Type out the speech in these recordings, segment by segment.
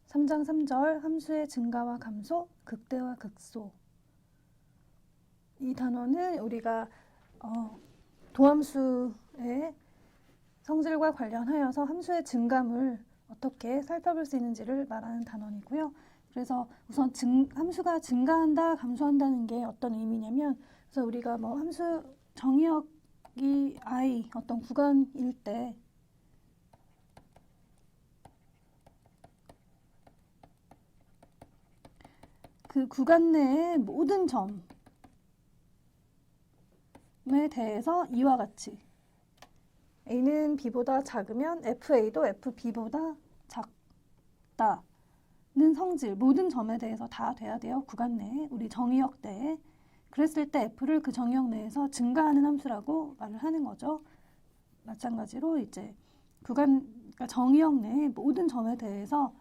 3장 3절 함수의 증가와 감소, 극대와 극소. 이 단어는 우리가 도함수의 성질과 관련하여서 함수의 증감을 어떻게 살펴볼 수 있는지를 말하는 단원이고요. 그래서 우선 함수가 증가한다, 감소한다는 게 어떤 의미냐면, 그래서 우리가 뭐 함수 정의역이 I 어떤 구간일 때 그 구간 내의 모든 점에 대해서 이와 같이 A는 B보다 작으면 FA도 FB보다 작다는 성질, 모든 점에 대해서 다 돼야 돼요. 구간 내에, 우리 정의역 내에. 그랬을 때 F를 그 정의역 내에서 증가하는 함수라고 말을 하는 거죠. 마찬가지로 이제 그러니까 정의역 내의 모든 점에 대해서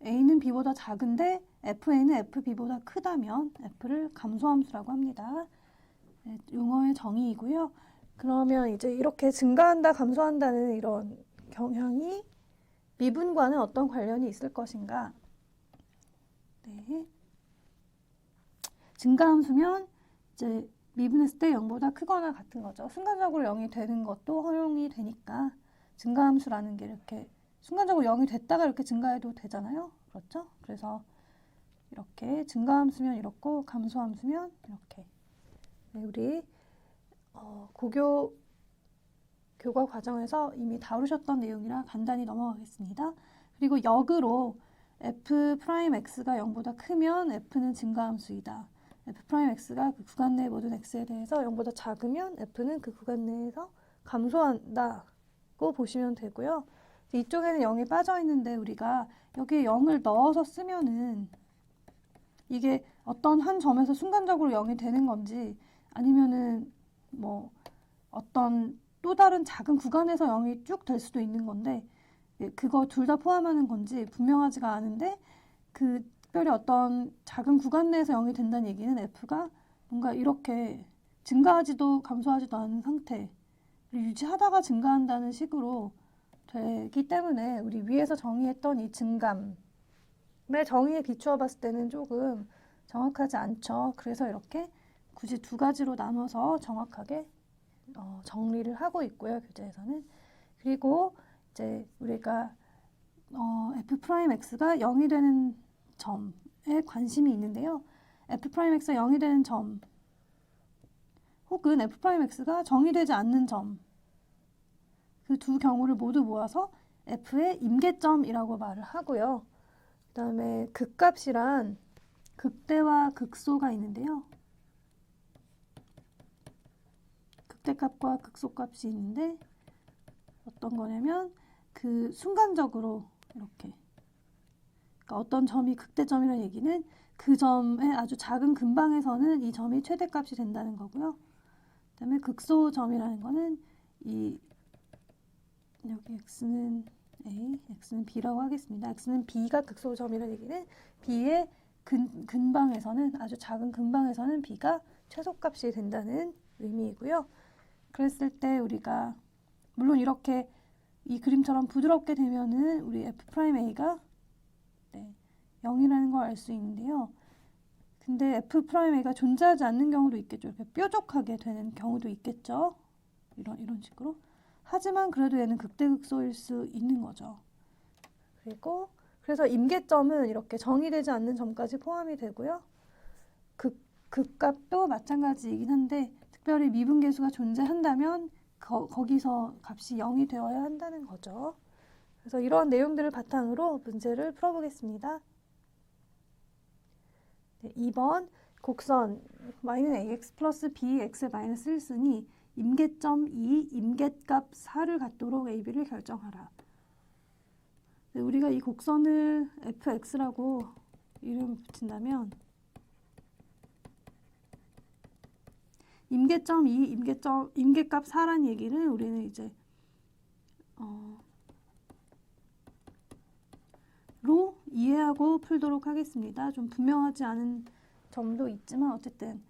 A는 B보다 작은데 FA는 FB보다 크다면 F를 감소함수라고 합니다. 네, 용어의 정의이고요. 그러면 이제 이렇게 증가한다, 감소한다는 이런 경향이 미분과는 어떤 관련이 있을 것인가? 네. 증가함수면 이제 미분했을 때 0보다 크거나 같은 거죠. 순간적으로 0이 되는 것도 허용이 되니까 증가함수라는 게 이렇게 순간적으로 0이 됐다가 이렇게 증가해도 되잖아요. 그렇죠? 그래서 이렇게 증가함수면 이렇고 감소함수면 이렇게. 네, 우리 고교 교과 과정에서 이미 다루셨던 내용이라 간단히 넘어가겠습니다. 그리고 역으로 f'x가 0보다 크면 f는 증가함수이다. f'x가 그 구간 내 모든 x에 대해서 0보다 작으면 f는 그 구간 내에서 감소한다고 보시면 되고요. 이쪽에는 0이 빠져 있는데 우리가 여기에 0을 넣어서 쓰면은 이게 어떤 한 점에서 순간적으로 0이 되는 건지 아니면은 뭐 어떤 또 다른 작은 구간에서 0이 쭉 될 수도 있는 건데 그거 둘 다 포함하는 건지 분명하지가 않은데 그 특별히 어떤 작은 구간 내에서 0이 된다는 얘기는 f가 뭔가 이렇게 증가하지도 감소하지도 않은 상태를 유지하다가 증가한다는 식으로 되기 때문에 우리 위에서 정의했던 이 증감의 정의에 비추어 봤을 때는 조금 정확하지 않죠. 그래서 이렇게 굳이 두 가지로 나눠서 정확하게 정리를 하고 있고요. 교재에서는. 그리고 이제 우리가 f'x가 0이 되는 점에 관심이 있는데요. f'x가 0이 되는 점 혹은 f'x가 정의되지 않는 점 그 두 경우를 모두 모아서 f의 임계점이라고 말을 하고요. 그 다음에 극값이란 극대와 극소가 있는데요. 극대값과 극소값이 있는데 어떤 거냐면 그 순간적으로 이렇게 그러니까 어떤 점이 극대점이라는 얘기는 그 점의 아주 작은 근방에서는 이 점이 최대값이 된다는 거고요. 그 다음에 극소점이라는 거는 이 여기 x는 a, x는 b라고 하겠습니다. x는 b가 극소점이라는 얘기는 b의 근방에서는 아주 작은 근방에서는 b가 최소값이 된다는 의미이고요. 그랬을 때 우리가 물론 이렇게 이 그림처럼 부드럽게 되면은 우리 f'a가 0이라는 걸 알 수 있는데요. 근데 f'a가 존재하지 않는 경우도 있겠죠. 이렇게 뾰족하게 되는 경우도 있겠죠. 이런 식으로. 하지만 그래도 얘는 극대극소일 수 있는 거죠. 그래서 임계점은 이렇게 정의되지 않는 점까지 포함이 되고요. 극값도 마찬가지이긴 한데 특별히 미분계수가 존재한다면 거기서 값이 0이 되어야 한다는 거죠. 그래서 이러한 내용들을 바탕으로 문제를 풀어보겠습니다. 네, 2번 곡선 y는 ax 플러스 bx의 마이너스 1승이 임계점 2, 임계값 4를 갖도록 ab를 결정하라. 네, 우리가 이 곡선을 fx라고 이름을 붙인다면 임계점 2, 임계값 4라는 얘기를 우리는 이제 로 이해하고 풀도록 하겠습니다. 좀 분명하지 않은 점도 있지만 어쨌든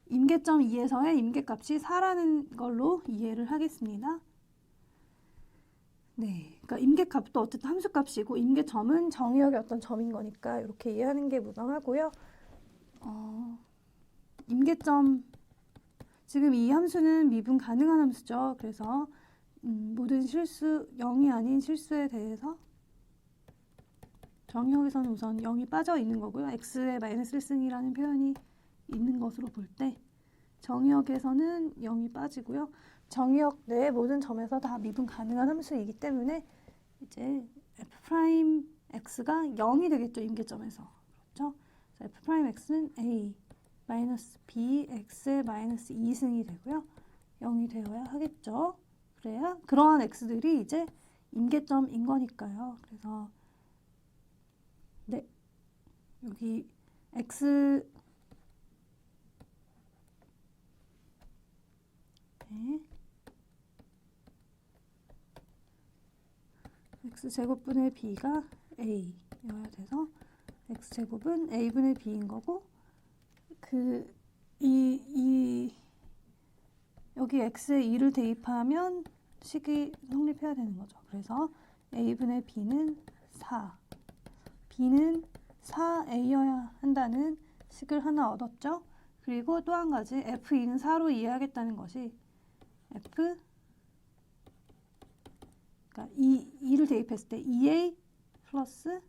임계점 2에서의 임계값이 4라는 걸로 이해를 하겠습니다. 네, 그러니까 임계값도 어쨌든 함수값이고 임계점은 정의역의 어떤 점인 거니까 이렇게 이해하는 게 무방하고요. 임계점, 지금 이 함수는 미분 가능한 함수죠. 그래서 모든 실수, 0이 아닌 실수에 대해서 정의역에서는 우선 0이 빠져 있는 거고요. x의 마이너스 1승이라는 표현이 있는 것으로 볼 때 정의역에서는 0이 빠지고요. 정의역 내의 모든 점에서 다 미분 가능한 함수이기 때문에 이제 f'x가 0이 되겠죠. 임계점에서. 그렇죠? f'x는 a 마이너스 b x의 마이너스 2승이 되고요. 0이 되어야 하겠죠. 그래야 그러한 x들이 이제 임계점인 거니까요. 그래서 네, 여기 x 네. x제곱분의 b가 a여야 돼서 x제곱은 a분의 b인 거고 여기 x에 2를 대입하면 식이 성립해야 되는 거죠. 그래서 a분의 b는 4, b는 4a여야 한다는 식을 하나 얻었죠. 그리고 또 한 가지 f2는 4로 이해하겠다는 것이 그러니까 2를 대입했을 때 2a 플러스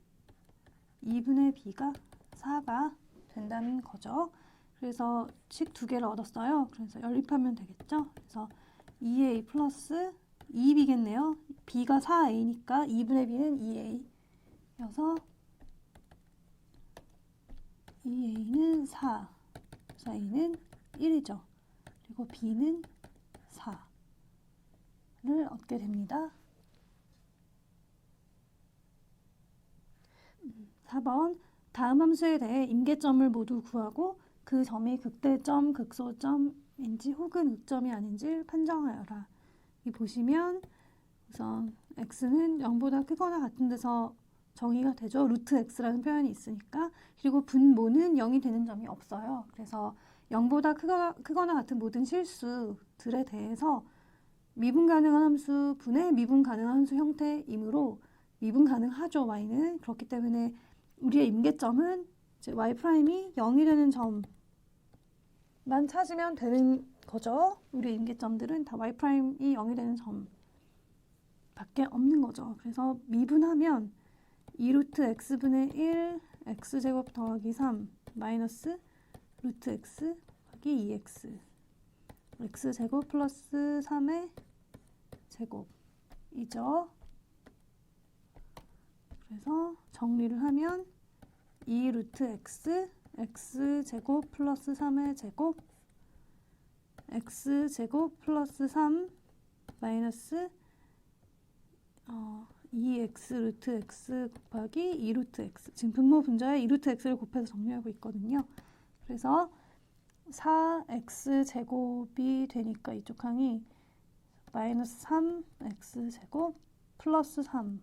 2분의 b가 4가 된다는 거죠. 그래서 식 두 개를 얻었어요. 그래서 연립하면 되겠죠. 그래서 2a 플러스 2b겠네요. b가 4a니까 2분의 b는 2a여서 2a는 4, 4a는 1이죠. 그리고 b는 4를 얻게 됩니다. 4번 다음 함수에 대해 임계점을 모두 구하고 그 점이 극대점, 극소점인지 혹은 극점이 아닌지를 판정하여라. 이 보시면 우선 x는 0보다 크거나 같은 데서 정의가 되죠. 루트 x라는 표현이 있으니까. 그리고 분모는 0이 되는 점이 없어요. 그래서 0보다 크거나 같은 모든 실수들에 대해서 미분 가능한 함수 분의 미분 가능한 함수 형태이므로 미분 가능하죠. y는. 그렇기 때문에 우리의 임계점은 이제 y'이 0이 되는 점만 찾으면 되는 거죠. 우리의 임계점들은 다 y'이 0이 되는 점 밖에 없는 거죠. 그래서 미분하면 2루트 x분의 1 x제곱 더하기 3 마이너스 루트 x 더하기 2x x제곱 플러스 3의 제곱이죠. 그래서 정리를 하면 2루트 x x제곱 플러스 3의 제곱 x제곱 플러스 3 마이너스 2x 루트 x 곱하기 2루트 x. 지금 분모 분자에 2루트 x를 곱해서 정리하고 있거든요. 그래서 4x제곱이 되니까 이쪽 항이 마이너스 3x제곱 플러스 3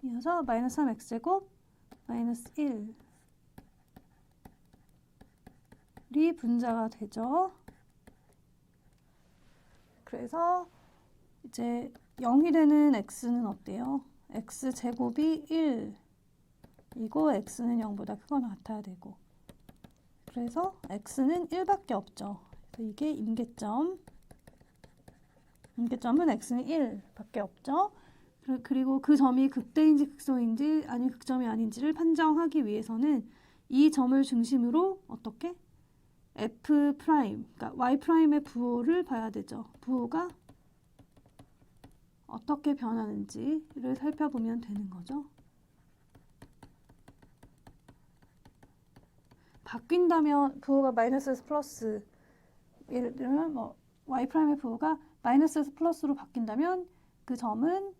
이어서 마이너스 3x제곱 마이너스 1이 분자가 되죠. 그래서 이제 0이 되는 x는 어때요? x제곱이 1이고 x는 0보다 크거나 같아야 되고 그래서 x는 1밖에 없죠. 그래서 이게 임계점은 x는 1밖에 없죠. 그리고 그 점이 극대인지 극소인지 아니면 극점이 아닌지를 판정하기 위해서는 이 점을 중심으로 어떻게? f', 그러니까 y'의 부호를 봐야 되죠. 부호가 어떻게 변하는지를 살펴보면 되는 거죠. 바뀐다면 부호가 마이너스에서 플러스, 예를 들면 뭐 y'의 부호가 마이너스에서 플러스로 바뀐다면 그 점은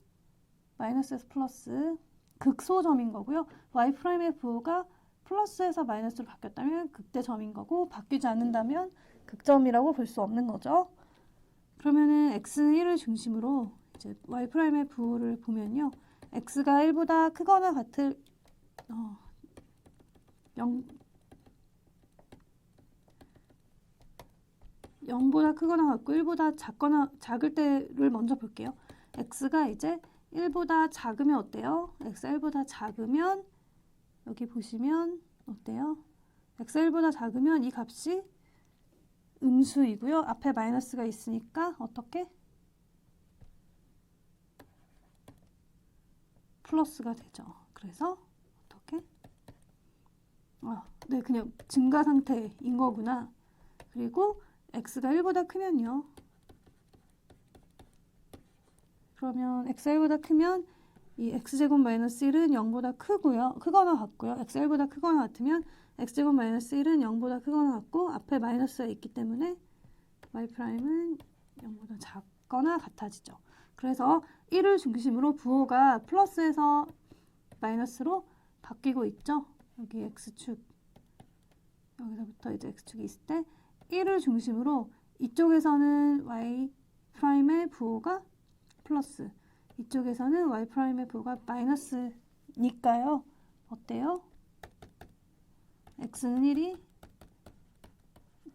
마이너스에서 플러스 극소점인 거고요. y'의 부호가 플러스에서 마이너스로 바뀌었다면 극대점인 거고 바뀌지 않는다면 극점이라고 볼 수 없는 거죠. 그러면은 x는 1을 중심으로 이제 y'의 부호를 보면요. x가 1보다 크거나 같을 0 0보다 크거나 같고 1보다 작을 때를 먼저 볼게요. x가 이제 1보다 작으면 어때요? x가 1보다 작으면 여기 보시면 어때요? x가 1보다 작으면 이 값이 음수이고요. 앞에 마이너스가 있으니까 어떻게? 플러스가 되죠. 그래서 어떻게? 네, 그냥 증가 상태인 거구나. 그리고 x가 1보다 크면요. 그러면 x가 1보다 크면 이 x제곱 마이너스 1은 0보다 크거나 같고요. x가 1보다 크거나 같으면 x제곱 마이너스 1은 0보다 크거나 같고 앞에 마이너스가 있기 때문에 y'은 0보다 작거나 같아지죠. 그래서 1을 중심으로 부호가 플러스에서 마이너스로 바뀌고 있죠. 여기 x축, 여기서부터 이제 x축이 있을 때 1을 중심으로 이쪽에서는 y'의 부호가 플러스, 이쪽에서는 y'의 부호가 마이너스니까요. 어때요? x는 1이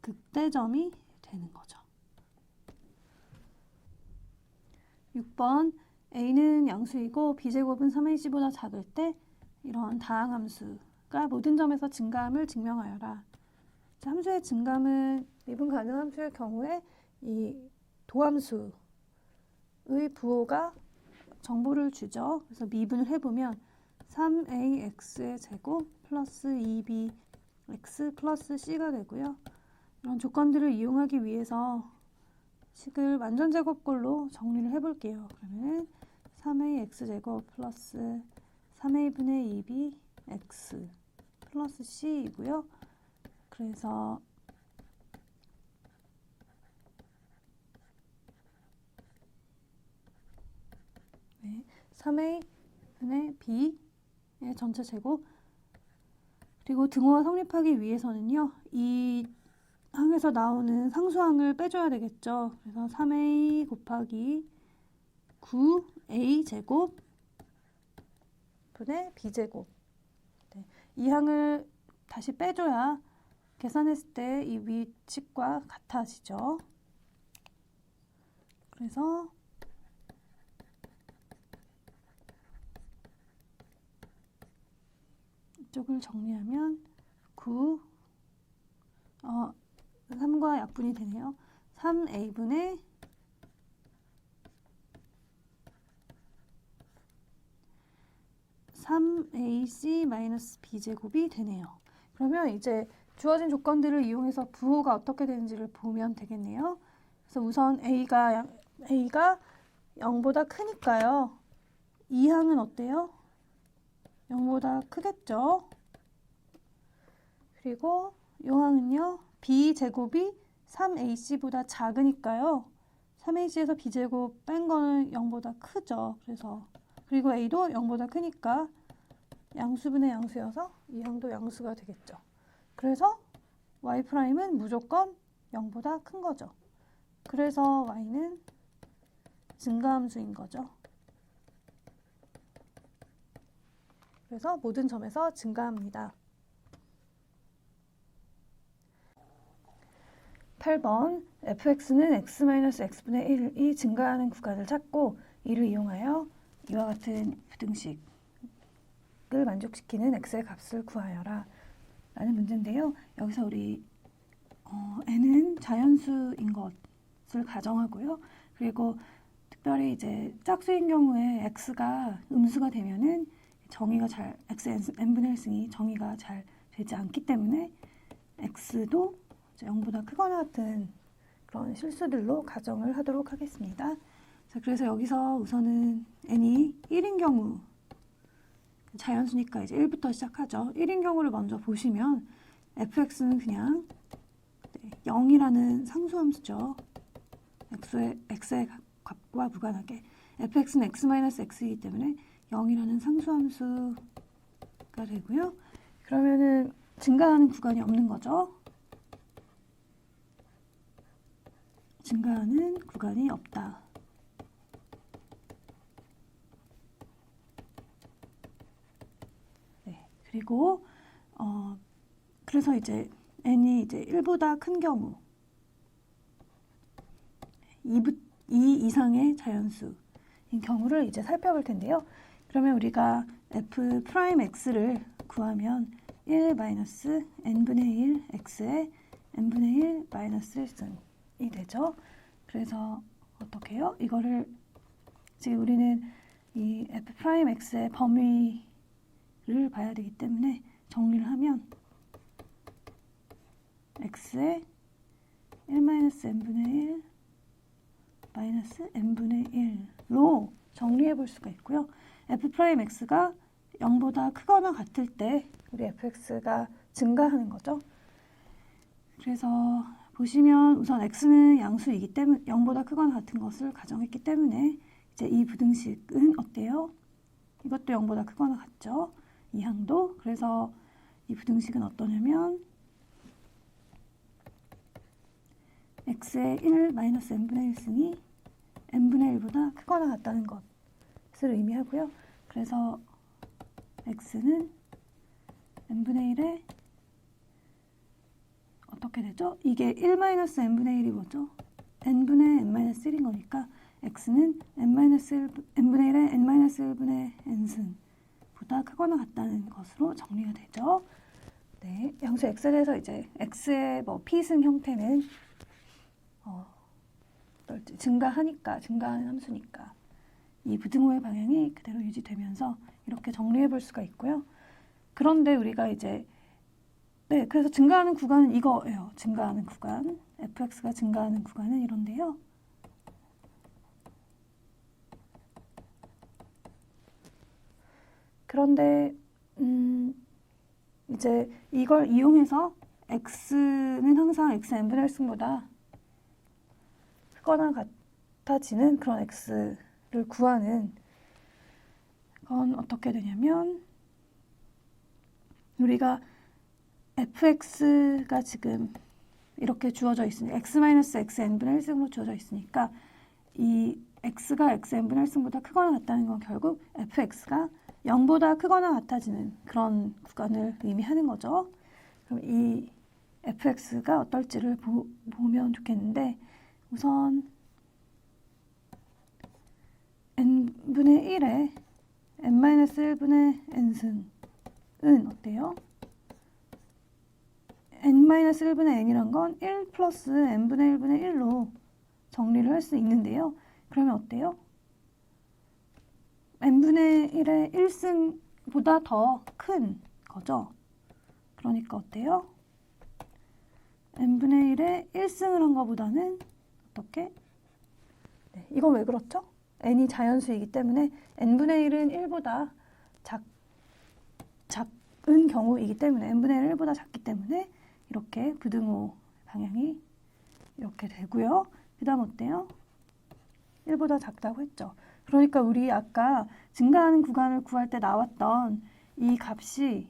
극대점이 되는 거죠. 6번 a는 양수이고 b제곱은 3ac보다 작을 때 이런 다항함수가 모든 점에서 증가함을 증명하여라. 함수의 증가함은 미분 가능 함수의 경우에 이 도함수의 부호가 정보를 주죠. 그래서 미분을 해보면 3ax의 제곱 플러스 2bx 플러스 c가 되고요. 이런 조건들을 이용하기 위해서 식을 완전제곱꼴로 정리를 해볼게요. 그러면 3ax 제곱 플러스 3a분의 2bx 플러스 c이고요. 그래서 네, 3a분의 b의 전체 제곱, 그리고 등호가 성립하기 위해서는요. 이 항에서 나오는 상수항을 빼줘야 되겠죠. 그래서 3a 곱하기 9a 제곱 분의 b제곱. 네, 이 항을 다시 빼줘야 계산했을 때 이 위측과 같아지죠. 그래서 이쪽을 정리하면 3과 약분이 되네요. 3a분의 3ac-b제곱이 되네요. 그러면 이제 주어진 조건들을 이용해서 부호가 어떻게 되는지를 보면 되겠네요. 그래서 우선 a가 0보다 크니까요. 이 항은 어때요? 0보다 크겠죠. 그리고 이 항은요. b제곱이 3ac보다 작으니까요. 3ac에서 b제곱 뺀 거는 0보다 크죠. 그리고 a도 0보다 크니까 양수분의 양수여서 이 항도 양수가 되겠죠. 그래서 y'은 무조건 0보다 큰 거죠. 그래서 y는 증가함수인 거죠. 그래서 모든 점에서 증가합니다. 8번 fx는 x-x분의 1이 증가하는 구간을 찾고 이를 이용하여 이와 같은 부등식을 만족시키는 x의 값을 구하여라 라는 문제인데요. 여기서 우리 n은 자연수인 것을 가정하고요. 그리고 특별히 이제 짝수인 경우에 x가 음수가 되면은 정의가 xn분의 1승이 정의가 잘 되지 않기 때문에 x도 0보다 크거나 같은 그런 실수들로 가정을 하도록 하겠습니다. 자, 그래서 여기서 우선은 n이 1인 경우, 자연수니까 이제 1부터 시작하죠. 1인 경우를 먼저 보시면 fx는 그냥 0이라는 상수함수죠. x의 값과 무관하게 fx는 x-x이기 때문에 0이라는 상수함수가 되고요. 그러면은 증가하는 구간이 없는 거죠. 증가하는 구간이 없다. 네, 그리고 그래서 이제 n이 이제 1보다 큰 경우, 2 이상의 자연수인 경우를 이제 살펴볼 텐데요. 그러면 우리가 f'x를 구하면 1 마이너스 n분의 1 x의 n분의 1 마이너스 1승이 되죠. 그래서 어떻게 해요? 이거를 지금 우리는 이 f'x의 범위를 봐야 되기 때문에 정리를 하면 x의 1 마이너스 n분의 1 마이너스 n분의 1로 정리해 볼 수가 있고요. f'x가 0보다 크거나 같을 때 우리 fx가 증가하는 거죠. 그래서 보시면 우선 x는 양수이기 때문에 0보다 크거나 같은 것을 가정했기 때문에 이제 이 부등식은 어때요? 이것도 0보다 크거나 같죠? 이 항도. 그래서 이 부등식은 어떠냐면 x의 1 마이너스 n분의 1승이 n분의 1보다 크거나 같다는 것을 의미하고요. 그래서 x는 n분의 1에 어떻게 되죠? 이게 1 마이너스 n분의 1이 뭐죠? n분의 n 마이너스 1인 거니까 x는 n분의 1의 n 마이너스 1분의 n승보다 크거나 같다는 것으로 정리가 되죠. 네, 양수 x에 대해서 이제 x의 뭐 p승 형태는 증가하는 함수니까 이 부등호의 방향이 그대로 유지되면서 이렇게 정리해 볼 수가 있고요. 그런데 우리가 이제 그래서 증가하는 구간은 이거예요. 증가하는 구간, fx가 증가하는 구간은 이런데요. 그런데 이제 이걸 이용해서 x는 항상 x n분의 1승보다 크거나 같아지는 그런 x를 구하는 건 어떻게 되냐면 우리가 fx가 지금 이렇게 주어져 있으니 x n분의 1승으로 주어져 있으니까 이 x가 x n분의 1승보다 크거나 같다는 건 결국 fx가 0보다 크거나 같아지는 그런 구간을 의미하는 거죠. 그럼 이 fx가 어떨지를 보면 좋겠는데 우선 n분의 1에 n-1분의 n승은 어때요? n-1분의 n이란 건 1 플러스 n분의 1분의 1로 정리를 할 수 있는데요. 그러면 어때요? n분의 1의 1승보다 더 큰 거죠. 그러니까 어때요? n분의 1의 1승을 한 것보다는 어떻게? 네, 이건 왜 그렇죠? n이 자연수이기 때문에 n분의 1은 1보다 작은 경우이기 때문에 n분의 1은 1보다 작기 때문에 이렇게 부등호 방향이 이렇게 되고요. 그 다음 어때요? 1보다 작다고 했죠. 그러니까 우리 아까 증가하는 구간을 구할 때 나왔던 이 값이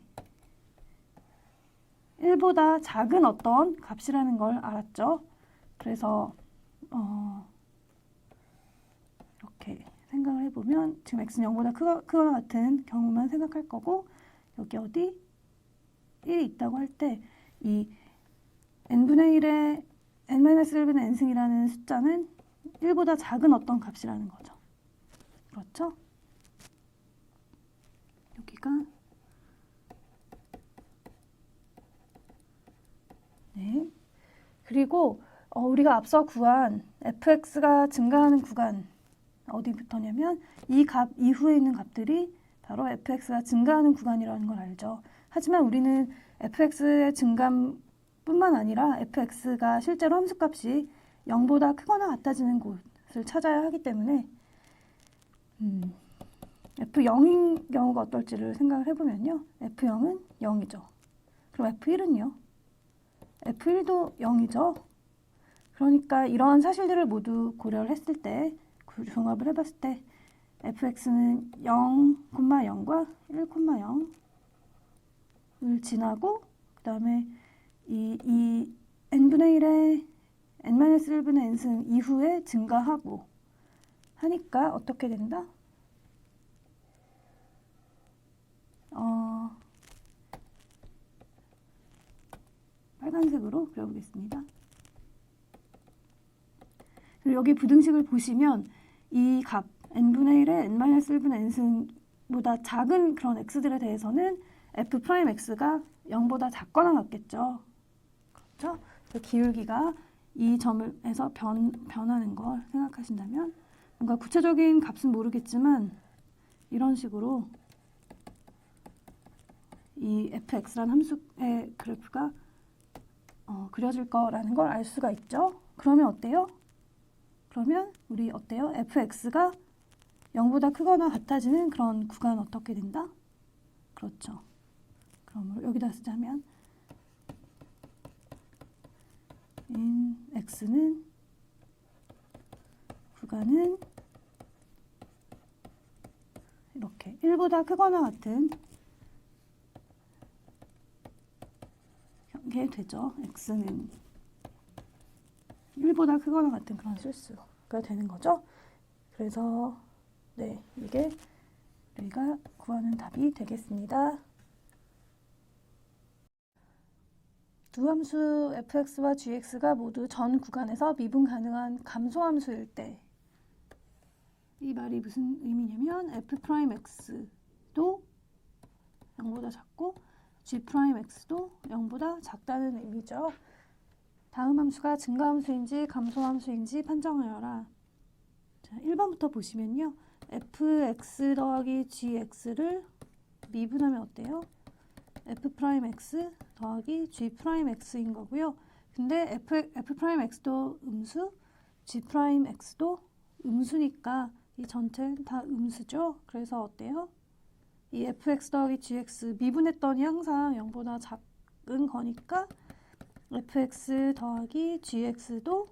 1보다 작은 어떤 값이라는 걸 알았죠. 그래서 이렇게 생각을 해보면 지금 x는 0보다 크거나 같은 경우만 생각할 거고 여기 어디 1이 있다고 할 때 이 n분의 1에 n-1분의 n승이라는 숫자는 1보다 작은 어떤 값이라는 거죠. 그렇죠? 여기가 네. 그리고 우리가 앞서 구한 fx가 증가하는 구간 어디부터냐면 이 값 이후에 있는 값들이 바로 fx가 증가하는 구간이라는 걸 알죠. 하지만 우리는 fx의 증감뿐만 아니라 fx가 실제로 함수값이 0보다 크거나 같아지는 곳을 찾아야 하기 때문에 f0인 경우가 어떨지를 생각을 해보면요. f0은 0이죠. 그럼 f1은요? f1도 0이죠. 그러니까 이러한 사실들을 모두 고려를 했을 때 종합을 해봤을 때 fx는 0,0과 1,0을 지나고 그 다음에 이 n분의 1에 n-1분의 n승 이후에 증가하고 하니까 어떻게 된다? 빨간색으로 그려보겠습니다. 그리고 여기 부등식을 보시면 이 값 n분의 1에 n-1분의 n승보다 작은 그런 x들에 대해서는 f'x가 0보다 작거나 같겠죠. 그렇죠? 그 기울기가 이 점에서 변하는 걸 생각하신다면 뭔가 구체적인 값은 모르겠지만 이런 식으로 이 fx라는 함수의 그래프가 그려질 거라는 걸 알 수가 있죠. 그러면 어때요? 그러면 우리 어때요? fx가 0보다 크거나 같아지는 그런 구간 어떻게 된다? 그렇죠. 그럼 여기다 쓰자면 x는 구간은 이렇게 1보다 크거나 같은 게 되죠. x는 1보다 크거나 같은 그런 실수가 되는 거죠. 그래서 네, 이게 우리가 구하는 답이 되겠습니다. 두 함수 fx와 gx가 모두 전 구간에서 미분 가능한 감소함수일 때 이 말이 무슨 의미냐면 f'x도 0보다 작고 g'x도 0보다 작다는 의미죠. 다음 함수가 증가함수인지 감소함수인지 판정하여라. 자, 1번부터 보시면요. fx 더하기 gx를 미분하면 어때요? f'x 더하기 g'x인 거고요. 근데 f'x도 음수, g'x도 음수니까 이 전체는 다 음수죠. 그래서 어때요? 이 fx 더하기 gx 미분했더니 항상 0보다 작은 거니까 fx 더하기 gx도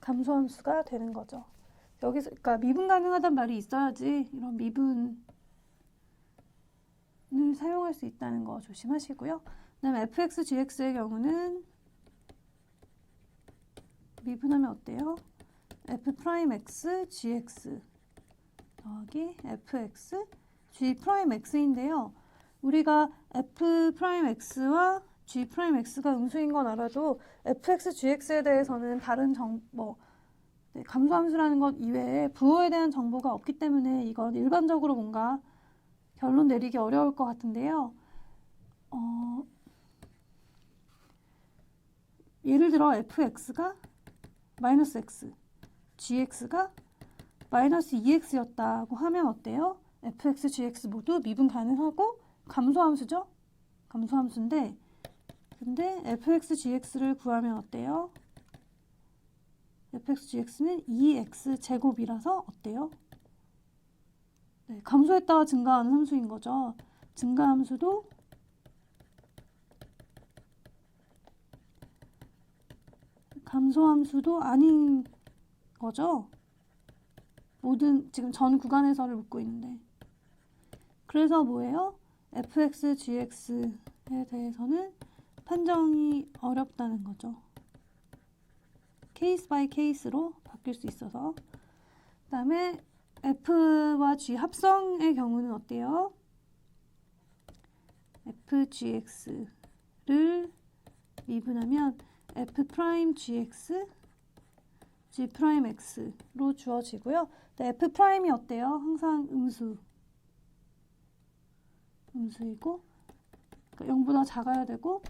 감소함수가 되는 거죠. 여기서 그러니까 미분 가능하단 말이 있어야지 이런 미분을 사용할 수 있다는 거 조심하시고요. 그다음에 fx, gx의 경우는 미분하면 어때요? f'x, gx 더하기 fx, g'x인데요. 우리가 f'x와 g'x가 음수인 건 알아도 fx, gx에 대해서는 다른 감소함수라는 것 이외에 부호에 대한 정보가 없기 때문에 이건 일반적으로 뭔가 결론 내리기 어려울 것 같은데요. 예를 들어 fx가 마이너스 x, gx가 마이너스 2x였다고 하면 어때요? fx, gx 모두 미분 가능하고 감소함수죠? 감소함수인데 근데 fx, gx를 구하면 어때요? fx, gx는 2x 제곱이라서 어때요? 네, 감소했다가 증가하는 함수인 거죠. 증가함수도 감소함수도 아닌 거죠. 모든 지금 전 구간에서를 묻고 있는데 그래서 뭐예요? fx, gx에 대해서는 판정이 어렵다는 거죠. 케이스 바이 케이스로 바뀔 수 있어서 그 다음에 f와 g 합성의 경우는 어때요? fgx를 미분하면 f'gx, g'x로 주어지고요. f'이 어때요? 항상 음수이고 그러니까 0보다 작아야 되고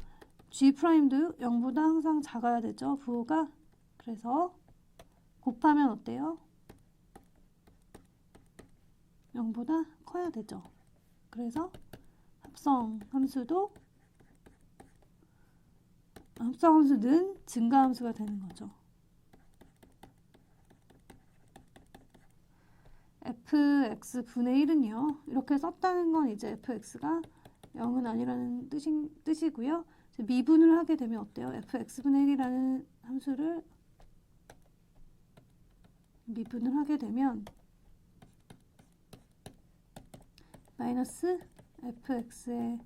g'도 0보다 항상 작아야 되죠. 부호가. 그래서 곱하면 어때요? 0보다 커야 되죠. 그래서 합성함수는 증가함수가 되는 거죠. fx분의 1은요. 이렇게 썼다는 건 이제 fx가 0은 아니라는 뜻이고요. 미분을 하게 되면 어때요? fx분의 1이라는 함수를 미분을 하게 되면 마이너스 fx의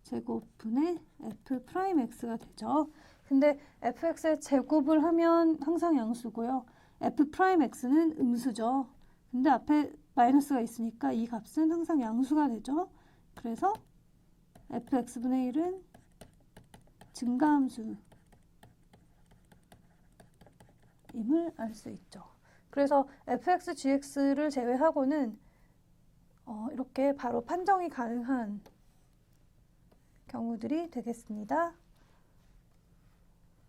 제곱분의 f'x가 되죠. 근데 fx의 제곱을 하면 항상 양수고요. f'x는 음수죠. 근데 앞에 마이너스가 있으니까 이 값은 항상 양수가 되죠. 그래서 fx분의 1은 증가함수임을 알 수 있죠. 그래서 fx, gx를 제외하고는 이렇게 바로 판정이 가능한 경우들이 되겠습니다.